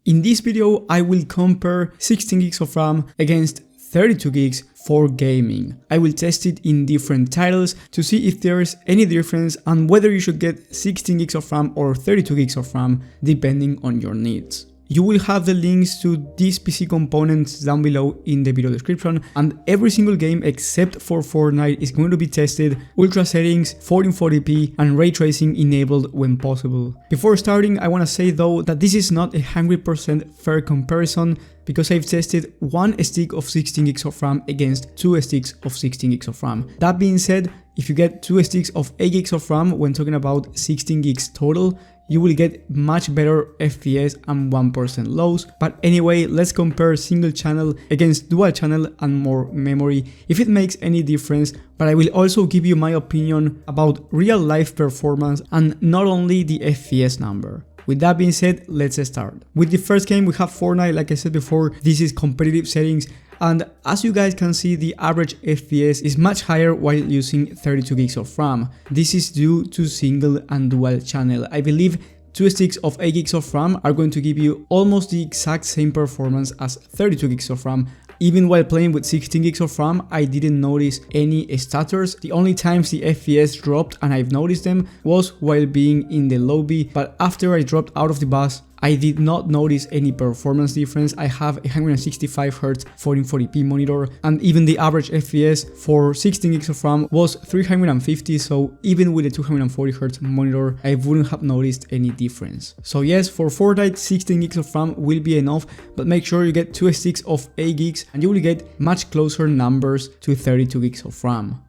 In this video, I will compare 16 gigs of RAM against 32 gigs for gaming. I will test it in different titles to see if there's any difference and whether you should get 16 gigs of RAM or 32 gigs of RAM depending on your needs. You will have the links to these PC components down below in the video description, and every single game except for Fortnite is going to be tested, ultra settings, 1440p and ray tracing enabled when possible. Before starting, I want to say though that this is not a 100% fair comparison because I've tested one stick of 16 gigs of RAM against two sticks of 16 gigs of RAM. That being said, if you get two sticks of 8 gigs of RAM when talking about 16 gigs total, you will get much better FPS and 1% lows. But anyway, let's compare single channel against dual channel and more memory if it makes any difference, but I will also give you my opinion about real life performance and not only the FPS number. With that being said, let's start. With the first game we have Fortnite. Like I said before, this is competitive settings, and as you guys can see, the average FPS is much higher while using 32 gigs of RAM. This is due to single and dual channel. I believe two sticks of 8 gigs of RAM are going to give you almost the exact same performance as 32 gigs of RAM. Even while playing with 16 gigs of RAM, I didn't notice any stutters. The only times the FPS dropped, and I've noticed them, was while being in the lobby, but after I dropped out of the bus, I did not notice any performance difference. I have a 165Hz 1440p monitor, and even the average FPS for 16 gigs of RAM was 350, so even with a 240Hz monitor, I wouldn't have noticed any difference. So yes, for Fortnite, 16 gigs of RAM will be enough, but make sure you get two sticks of 8 gigs and you will get much closer numbers to 32 gigs of RAM.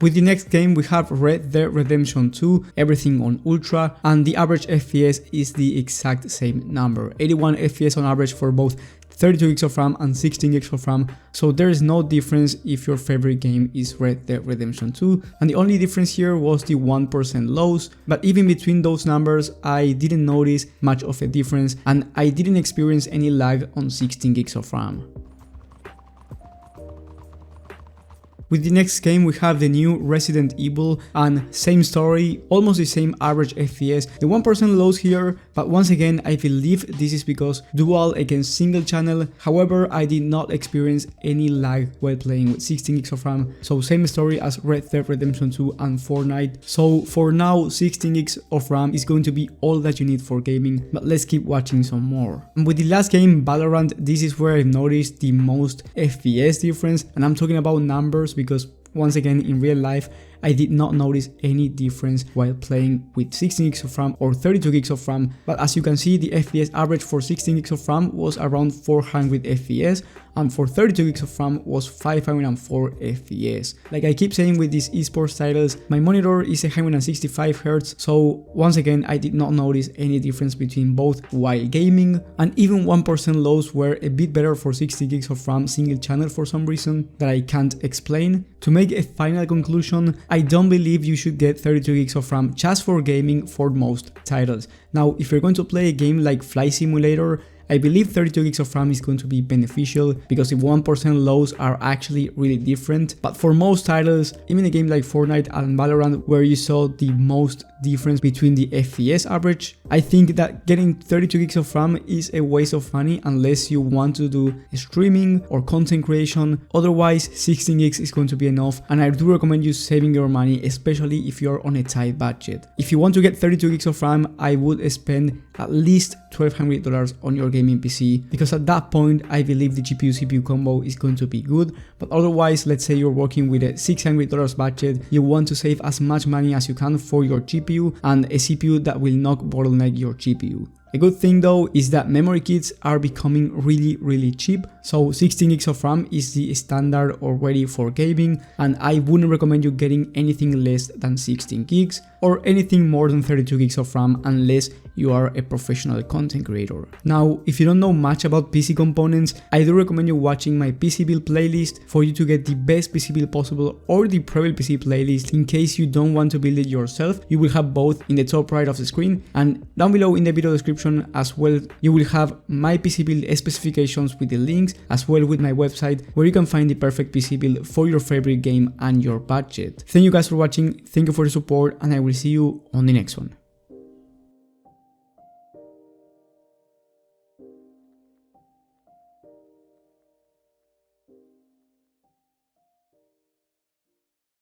With the next game we have Red Dead Redemption 2, everything on ultra, and the average FPS is the exact same number, 81 FPS on average for both 32 gigs of RAM and 16 gigs of RAM, so there is no difference if your favorite game is Red Dead Redemption 2, and the only difference here was the 1% lows, but even between those numbers I didn't notice much of a difference and I didn't experience any lag on 16 gigs of RAM. With the next game we have the new Resident Evil, and same story, almost the same average FPS, the 1% lows here, but once again I believe this is because dual against single channel. However, I did not experience any lag while playing with 16 gigs of RAM, so same story as Red Dead Redemption 2 and Fortnite. So for now 16 gigs of RAM is going to be all that you need for gaming, but let's keep watching some more. And with the last game, Valorant, this is where I've noticed the most FPS difference, and I'm talking about numbers because once again in real life I did not notice any difference while playing with 16 gigs of RAM or 32 gigs of RAM, but as you can see the FPS average for 16 gigs of RAM was around 400 FPS and for 32 gigs of RAM was 504 FPS. Like I keep saying with these esports titles, my monitor is 165Hz, so once again I did not notice any difference between both while gaming, and even 1% lows were a bit better for 60 gigs of RAM single channel for some reason that I can't explain. To make a final conclusion, I don't believe you should get 32 gigs of RAM just for gaming for most titles. Now, if you're going to play a game like Flight Simulator, I believe 32 gigs of RAM is going to be beneficial because the 1% lows are actually really different. But for most titles, even a game like Fortnite and Valorant where you saw the most difference between the FPS average, I think that getting 32 gigs of RAM is a waste of money unless you want to do streaming or content creation. Otherwise 16 gigs is going to be enough, and I do recommend you saving your money, especially if you're on a tight budget. If you want to get 32 gigs of RAM, I would spend at least $1,200 on your gaming PC, because at that point I believe the GPU CPU combo is going to be good. But otherwise, let's say you're working with a $600 budget, you want to save as much money as you can for your GPU and a CPU that will not bottleneck your GPU. A good thing though is that memory kits are becoming really cheap, so 16 gigs of RAM is the standard already for gaming, and I wouldn't recommend you getting anything less than 16 gigs or anything more than 32 gigs of RAM unless you are a professional content creator. Now, if you don't know much about PC components, I do recommend you watching my PC build playlist for you to get the best PC build possible, or the Prebuilt PC playlist in case you don't want to build it yourself. You will have both in the top right of the screen, and down below in the video description description. As well, you will have my PC build specifications with the links, as well with my website where you can find the perfect PC build for your favorite game and your budget. Thank you guys for watching, thank you for the support, and I will see you on the next one.